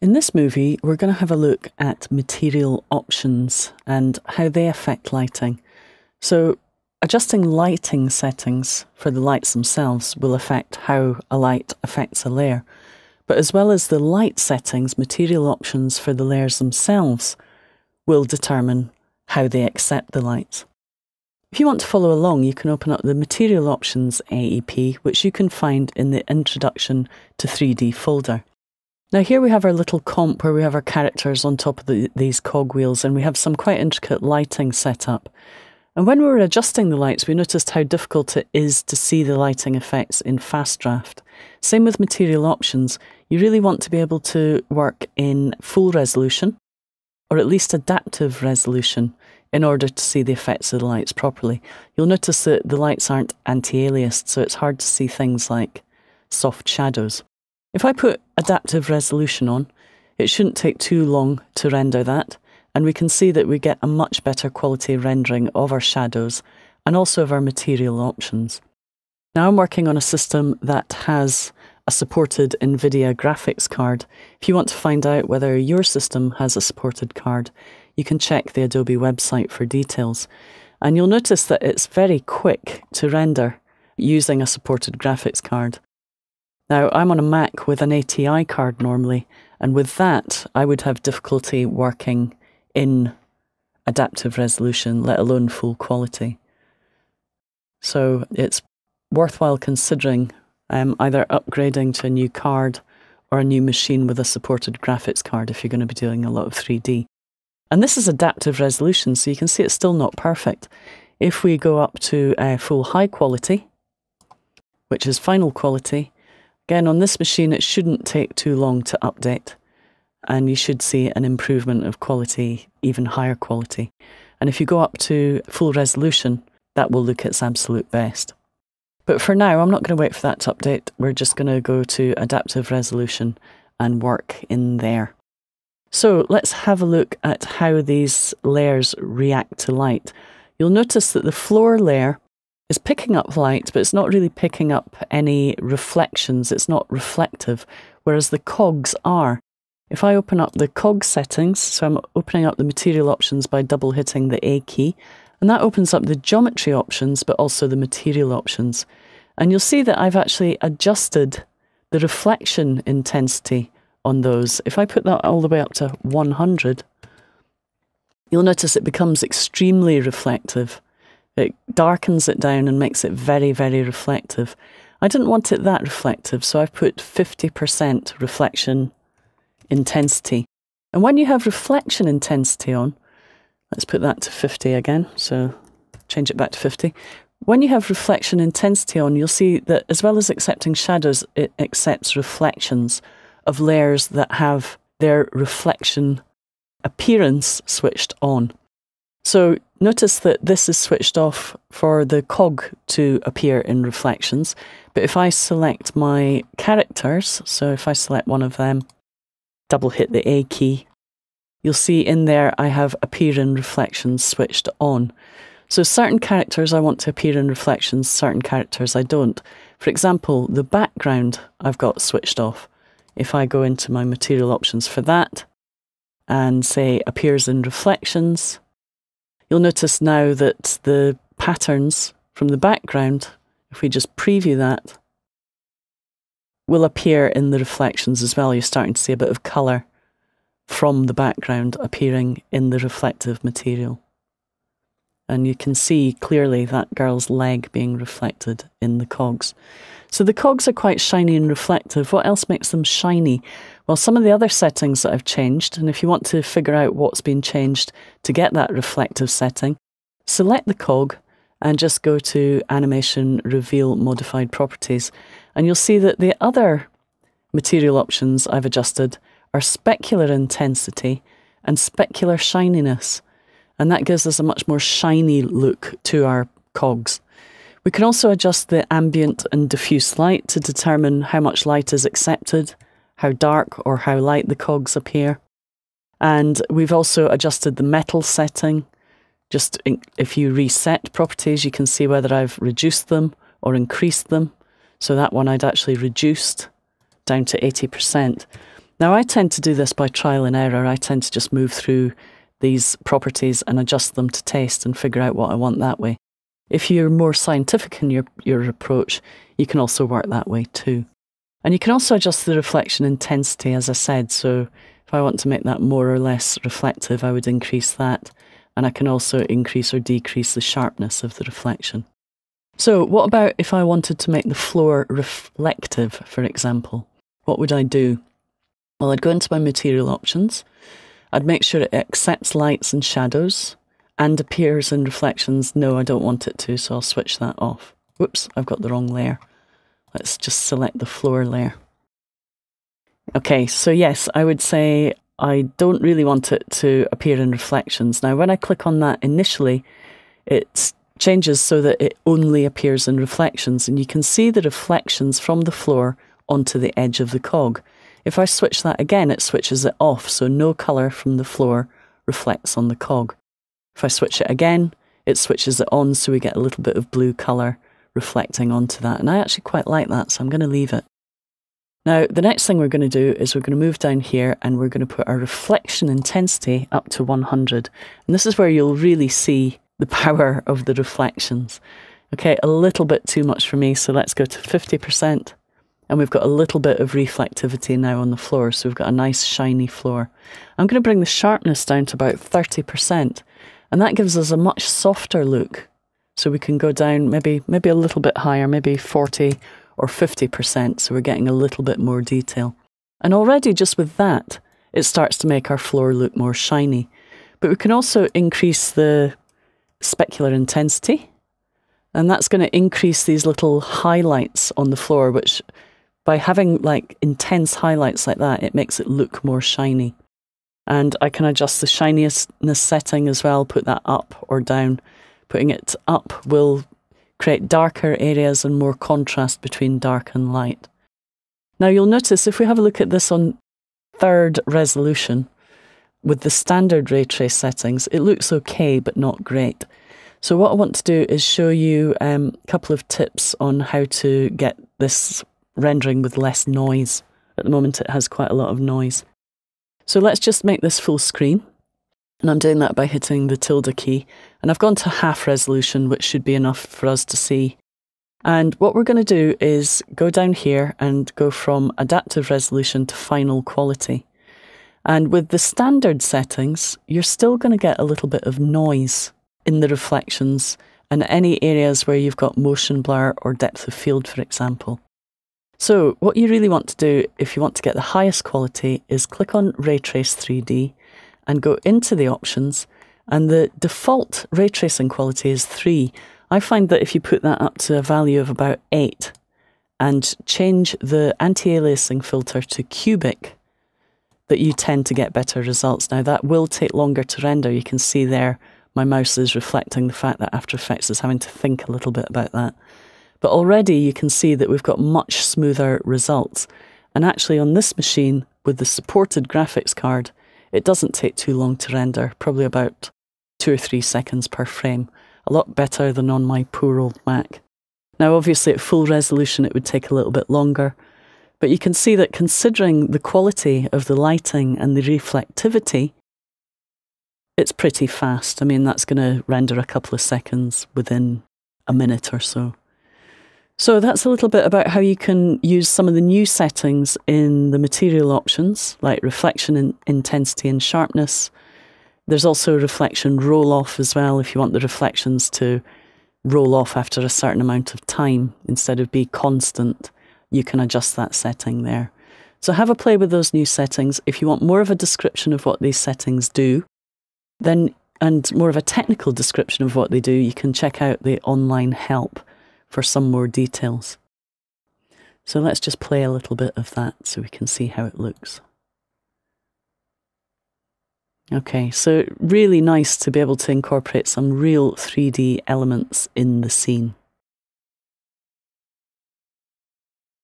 In this movie, we're going to have a look at material options and how they affect lighting. So, adjusting lighting settings for the lights themselves will affect how a light affects a layer. But as well as the light settings, material options for the layers themselves will determine how they accept the light. If you want to follow along, you can open up the Material Options AEP, which you can find in the Introduction to 3D folder. Now here we have our little comp where we have our characters on top of these cogwheels, and we have some quite intricate lighting set up. And when we were adjusting the lights, we noticed how difficult it is to see the lighting effects in Fast Draft. Same with Material Options. You really want to be able to work in full resolution, or at least adaptive resolution, in order to see the effects of the lights properly. You'll notice that the lights aren't anti-aliased, so it's hard to see things like soft shadows. If I put adaptive resolution on, it shouldn't take too long to render that, and we can see that we get a much better quality rendering of our shadows and also of our material options. Now I'm working on a system that has a supported NVIDIA graphics card. If you want to find out whether your system has a supported card, you can check the Adobe website for details. And you'll notice that it's very quick to render using a supported graphics card. Now, I'm on a Mac with an ATI card normally, and with that, I would have difficulty working in adaptive resolution, let alone full quality. So it's worthwhile considering either upgrading to a new card or a new machine with a supported graphics card if you're going to be doing a lot of 3D. And this is adaptive resolution, so you can see it's still not perfect. If we go up to full high quality, which is final quality, again, on this machine, it shouldn't take too long to update, and you should see an improvement of quality, even higher quality. And if you go up to full resolution, that will look its absolute best. But for now, I'm not going to wait for that to update. We're just going to go to adaptive resolution and work in there. So let's have a look at how these layers react to light. You'll notice that the floor layer is picking up light, but it's not really picking up any reflections. It's not reflective, whereas the cogs are. If I open up the cog settings, so I'm opening up the material options by double hitting the A key, and that opens up the geometry options, but also the material options. And you'll see that I've actually adjusted the reflection intensity on those. If I put that all the way up to 100, you'll notice it becomes extremely reflective. It darkens it down and makes it very, very reflective. I didn't want it that reflective, so I've put 50% reflection intensity. And when you have reflection intensity on, let's put that to 50 again, so change it back to 50. When you have reflection intensity on, you'll see that as well as accepting shadows, it accepts reflections of layers that have their reflection appearance switched on. So notice that this is switched off for the cog to appear in reflections, but if I select my characters, so if I select one of them, double hit the A key, you'll see in there I have appear in reflections switched on. So certain characters I want to appear in reflections, certain characters I don't. For example, the background I've got switched off. If I go into my material options for that and say appears in reflections, you'll notice now that the patterns from the background, if we just preview that, will appear in the reflections as well. You're starting to see a bit of colour from the background appearing in the reflective material. And you can see clearly that girl's leg being reflected in the cogs. So the cogs are quite shiny and reflective. What else makes them shiny? Well, some of the other settings that I've changed, and if you want to figure out what's been changed to get that reflective setting, select the cog and just go to Animation Reveal Modified Properties. And you'll see that the other material options I've adjusted are specular intensity and specular shininess. And that gives us a much more shiny look to our cogs. We can also adjust the ambient and diffuse light to determine how much light is accepted, how dark or how light the cogs appear. And we've also adjusted the metal setting. If you reset properties, you can see whether I've reduced them or increased them. So that one I'd actually reduced down to 80%. Now I tend to do this by trial and error. I tend to just move through these properties and adjust them to taste and figure out what I want that way. If you're more scientific in your approach, you can also work that way too. And you can also adjust the reflection intensity, as I said. So if I want to make that more or less reflective, I would increase that. And I can also increase or decrease the sharpness of the reflection. So what about if I wanted to make the floor reflective, for example? What would I do? Well, I'd go into my material options. I'd make sure it accepts lights and shadows and appears in reflections. No, I don't want it to, so I'll switch that off. Whoops, I've got the wrong layer. Let's just select the floor layer. Okay, so yes, I would say I don't really want it to appear in reflections. Now, when I click on that initially, it changes so that it only appears in reflections, and you can see the reflections from the floor onto the edge of the cog. If I switch that again, it switches it off, so no colour from the floor reflects on the cog. If I switch it again, it switches it on, so we get a little bit of blue colour reflecting onto that. And I actually quite like that, so I'm going to leave it. Now, the next thing we're going to do is we're going to move down here and we're going to put our reflection intensity up to 100. And this is where you'll really see the power of the reflections. Okay, a little bit too much for me, so let's go to 50%. And we've got a little bit of reflectivity now on the floor, so we've got a nice shiny floor. I'm going to bring the sharpness down to about 30%, and that gives us a much softer look. So we can go down maybe a little bit higher, maybe 40 or 50%, so we're getting a little bit more detail. And already just with that, it starts to make our floor look more shiny. But we can also increase the specular intensity, and that's going to increase these little highlights on the floor, which by having like intense highlights like that, it makes it look more shiny. And I can adjust the shininess setting as well, put that up or down. Putting it up will create darker areas and more contrast between dark and light. Now you'll notice if we have a look at this on 3rd resolution, with the standard ray trace settings, it looks okay, but not great. So what I want to do is show you a couple of tips on how to get this rendering with less noise. At the moment it has quite a lot of noise. So let's just make this full screen. And I'm doing that by hitting the tilde key. And I've gone to half resolution, which should be enough for us to see. And what we're going to do is go down here and go from adaptive resolution to final quality. And with the standard settings, you're still going to get a little bit of noise in the reflections and any areas where you've got motion blur or depth of field, for example. So what you really want to do if you want to get the highest quality is click on Ray Trace 3D and go into the options, and the default ray tracing quality is 3. I find that if you put that up to a value of about 8 and change the anti-aliasing filter to cubic, that you tend to get better results. Now that will take longer to render. You can see there my mouse is reflecting the fact that After Effects is having to think a little bit about that. But already you can see that we've got much smoother results. And actually on this machine, with the supported graphics card, it doesn't take too long to render, probably about 2 or 3 seconds per frame. A lot better than on my poor old Mac. Now obviously at full resolution it would take a little bit longer, but you can see that considering the quality of the lighting and the reflectivity, it's pretty fast. I mean, that's going to render a couple of seconds within a minute or so. So that's a little bit about how you can use some of the new settings in the material options, like reflection intensity and sharpness. There's also reflection roll-off as well, if you want the reflections to roll off after a certain amount of time instead of be constant. You can adjust that setting there. So have a play with those new settings. If you want more of a description of what these settings do, then and more of a technical description of what they do, you can check out the online help for some more details. So let's just play a little bit of that so we can see how it looks. Okay, so really nice to be able to incorporate some real 3D elements in the scene.